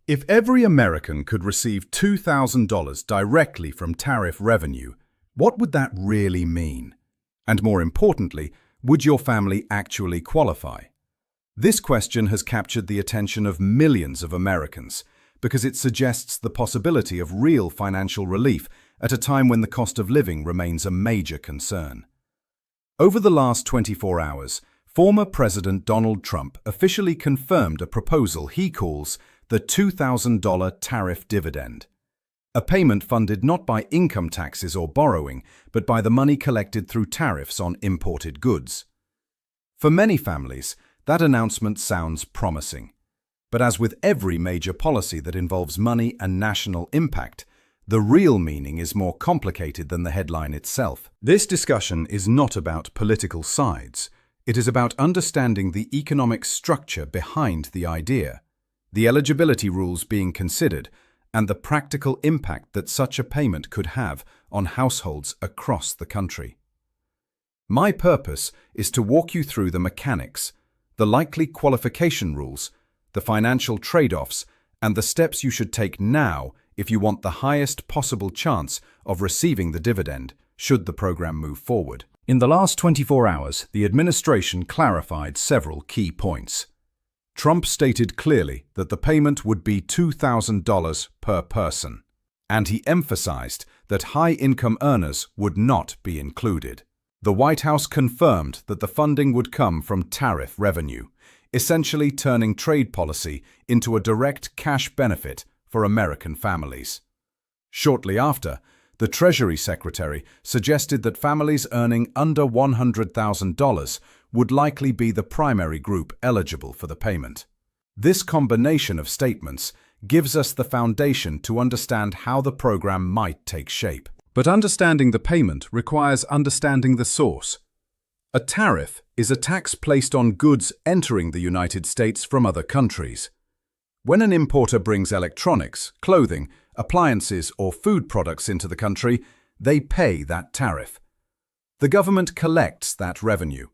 If every American could receive $2,000 directly from tariff revenue, what would that really mean? And more importantly, would your family actually qualify? This question has captured the attention of millions of Americans because it suggests the possibility of real financial relief at a time when the cost of living remains a major concern. Over the last 24 hours, former President Donald Trump officially confirmed a proposal he calls the $2,000 tariff dividend, a payment funded not by income taxes or borrowing, but by the money collected through tariffs on imported goods. For many families, that announcement sounds promising. But as with every major policy that involves money and national impact, the real meaning is more complicated than the headline itself. This discussion is not about political sides. It is about understanding the economic structure behind the idea, the eligibility rules being considered, and the practical impact that such a payment could have on households across the country. My purpose is to walk you through the mechanics, the likely qualification rules, the financial trade-offs, and the steps you should take now if you want the highest possible chance of receiving the dividend, should the program move forward. In the last 24 hours, the administration clarified several key points. Trump stated clearly that the payment would be $2,000 per person, and he emphasized that high-income earners would not be included. The White House confirmed that the funding would come from tariff revenue, essentially turning trade policy into a direct cash benefit for American families. Shortly after, the Treasury Secretary suggested that families earning under $100,000 would likely be the primary group eligible for the payment. This combination of statements gives us the foundation to understand how the program might take shape. But understanding the payment requires understanding the source. A tariff is a tax placed on goods entering the United States from other countries. When an importer brings electronics, clothing, appliances, or food products into the country, they pay that tariff. The government collects that revenue.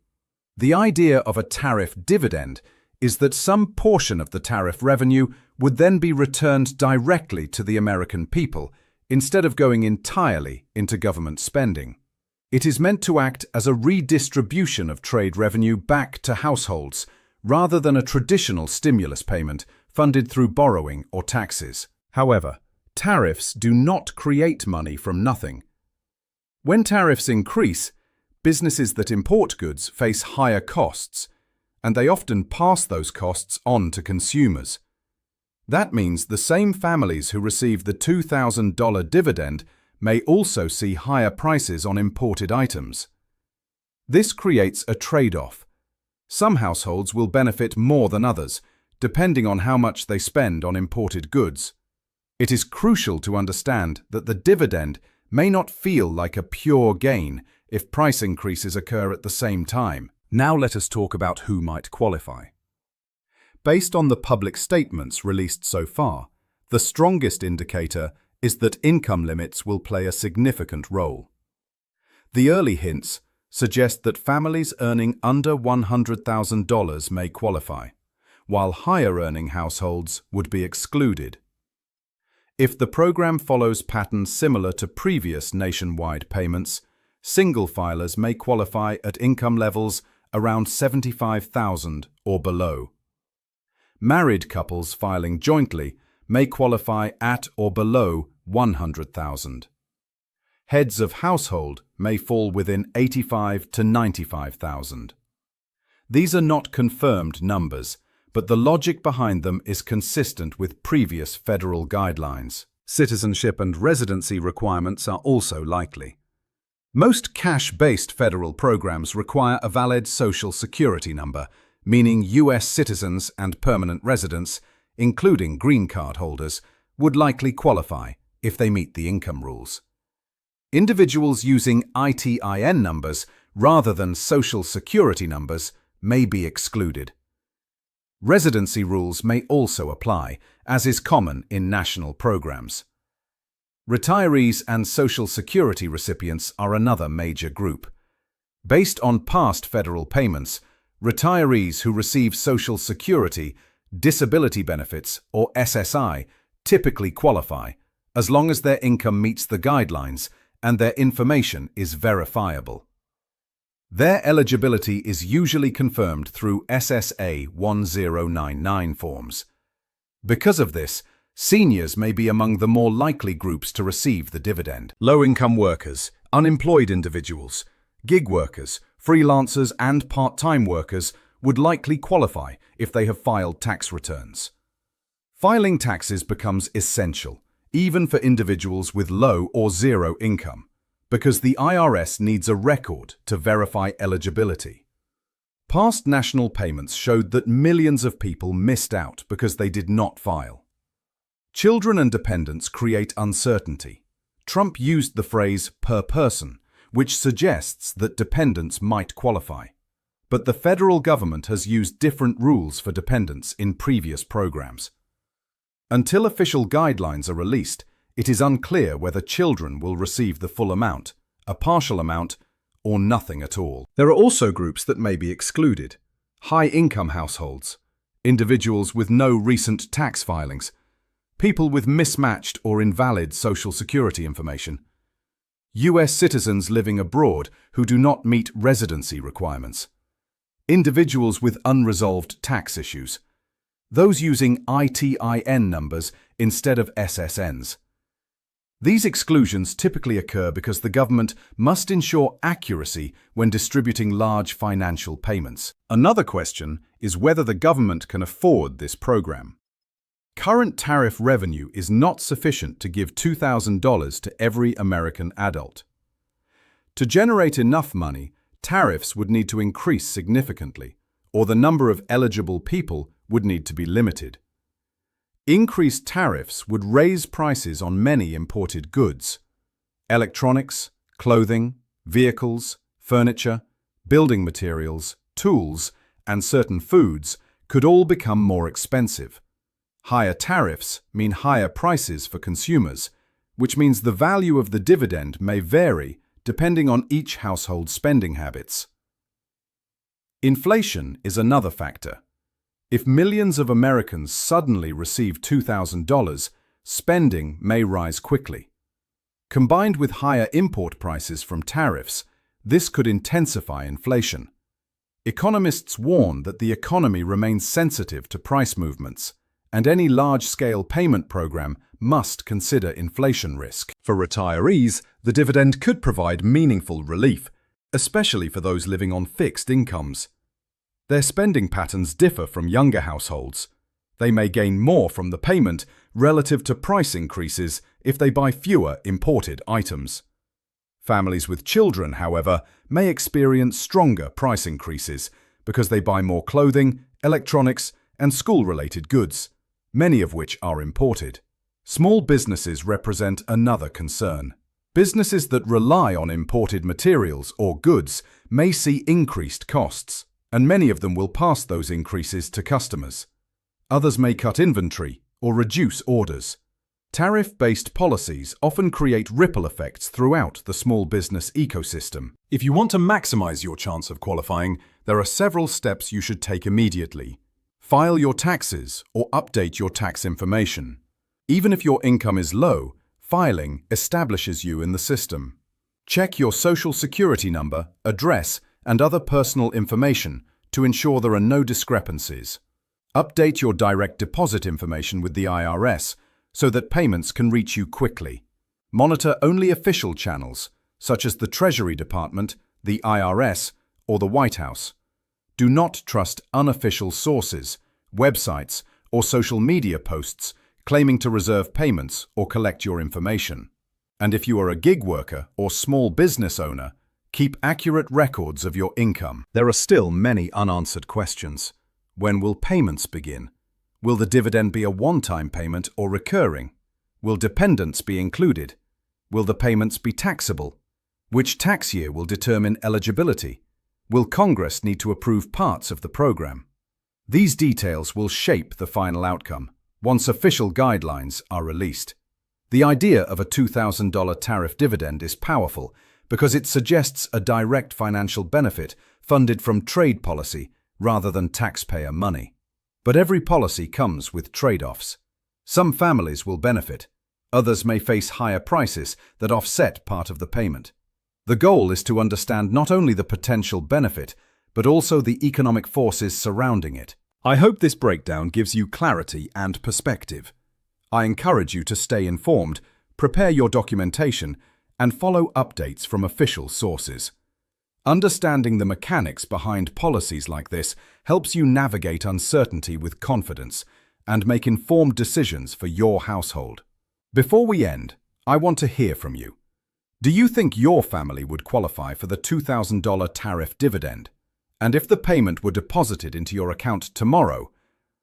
The idea of a tariff dividend is that some portion of the tariff revenue would then be returned directly to the American people, instead of going entirely into government spending. It is meant to act as a redistribution of trade revenue back to households, rather than a traditional stimulus payment funded through borrowing or taxes. However, tariffs do not create money from nothing. When tariffs increase, businesses that import goods face higher costs, and they often pass those costs on to consumers. That means the same families who receive the $2,000 dividend may also see higher prices on imported items. This creates a trade-off. Some households will benefit more than others, depending on how much they spend on imported goods. It is crucial to understand that the dividend may not feel like a pure gain if price increases occur at the same time. Now let us talk about who might qualify. Based on the public statements released so far, the strongest indicator is that income limits will play a significant role. The early hints suggest that families earning under $100,000 may qualify, while higher-earning households would be excluded. If the program follows patterns similar to previous nationwide payments, single filers may qualify at income levels around $75,000 or below. Married couples filing jointly may qualify at or below $100,000. Heads of household may fall within $85,000 to $95,000. These are not confirmed numbers, but the logic behind them is consistent with previous federal guidelines. Citizenship and residency requirements are also likely. Most cash-based federal programs require a valid Social Security number, meaning U.S. citizens and permanent residents, including green card holders, would likely qualify if they meet the income rules. Individuals using ITIN numbers rather than Social Security numbers may be excluded. Residency rules may also apply, as is common in national programs. Retirees and Social Security recipients are another major group. Based on past federal payments, retirees who receive Social Security disability benefits, or SSI, typically qualify, as long as their income meets the guidelines and their information is verifiable. Their eligibility is usually confirmed through SSA 1099 forms. Because of this, seniors may be among the more likely groups to receive the dividend. Low-income workers, unemployed individuals, gig workers, freelancers, and part-time workers would likely qualify if they have filed tax returns. Filing taxes becomes essential, even for individuals with low or zero income, because the IRS needs a record to verify eligibility. Past national payments showed that millions of people missed out because they did not file. Children and dependents create uncertainty. Trump used the phrase per person, which suggests that dependents might qualify. But the federal government has used different rules for dependents in previous programs. Until official guidelines are released, it is unclear whether children will receive the full amount, a partial amount, or nothing at all. There are also groups that may be excluded. High-income households, individuals with no recent tax filings, people with mismatched or invalid Social Security information, U.S. citizens living abroad who do not meet residency requirements, individuals with unresolved tax issues, those using ITIN numbers instead of SSNs. These exclusions typically occur because the government must ensure accuracy when distributing large financial payments. Another question is whether the government can afford this program. Current tariff revenue is not sufficient to give $2,000 to every American adult. To generate enough money, tariffs would need to increase significantly, or the number of eligible people would need to be limited. Increased tariffs would raise prices on many imported goods. Electronics, clothing, vehicles, furniture, building materials, tools, and certain foods could all become more expensive. Higher tariffs mean higher prices for consumers, which means the value of the dividend may vary depending on each household's spending habits. Inflation is another factor. If millions of Americans suddenly receive $2,000, spending may rise quickly. Combined with higher import prices from tariffs, this could intensify inflation. Economists warn that the economy remains sensitive to price movements, and any large-scale payment program must consider inflation risk. For retirees, the dividend could provide meaningful relief, especially for those living on fixed incomes. Their spending patterns differ from younger households. They may gain more from the payment relative to price increases if they buy fewer imported items. Families with children, however, may experience stronger price increases because they buy more clothing, electronics, and school-related goods, many of which are imported. Small businesses represent another concern. Businesses that rely on imported materials or goods may see increased costs, and many of them will pass those increases to customers. Others may cut inventory or reduce orders. Tariff-based policies often create ripple effects throughout the small business ecosystem. If you want to maximize your chance of qualifying, there are several steps you should take immediately. File your taxes or update your tax information. Even if your income is low, filing establishes you in the system. Check your Social Security number, address, and other personal information to ensure there are no discrepancies. Update your direct deposit information with the IRS so that payments can reach you quickly. Monitor only official channels, such as the Treasury Department, the IRS, or the White House. Do not trust unofficial sources, websites, or social media posts claiming to reserve payments or collect your information. And if you are a gig worker or small business owner, keep accurate records of your income. There are still many unanswered questions. When will payments begin? Will the dividend be a one-time payment or recurring? Will dependents be included? Will the payments be taxable? Which tax year will determine eligibility? Will Congress need to approve parts of the program? These details will shape the final outcome once official guidelines are released. The idea of a $2,000 tariff dividend is powerful because it suggests a direct financial benefit funded from trade policy rather than taxpayer money. But every policy comes with trade-offs. Some families will benefit. Others may face higher prices that offset part of the payment. The goal is to understand not only the potential benefit, but also the economic forces surrounding it. I hope this breakdown gives you clarity and perspective. I encourage you to stay informed, prepare your documentation, and follow updates from official sources. Understanding the mechanics behind policies like this helps you navigate uncertainty with confidence and make informed decisions for your household. Before we end, I want to hear from you. Do you think your family would qualify for the $2,000 tariff dividend? And if the payment were deposited into your account tomorrow,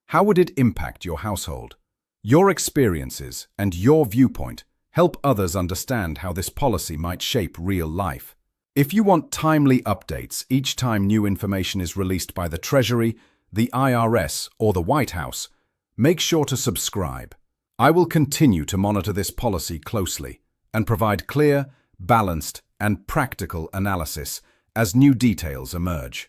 how would it impact your household? Your experiences and your viewpoint help others understand how this policy might shape real life. If you want timely updates each time new information is released by the Treasury, the IRS, or the White House, make sure to subscribe. I will continue to monitor this policy closely and provide clear, balanced, and practical analysis as new details emerge.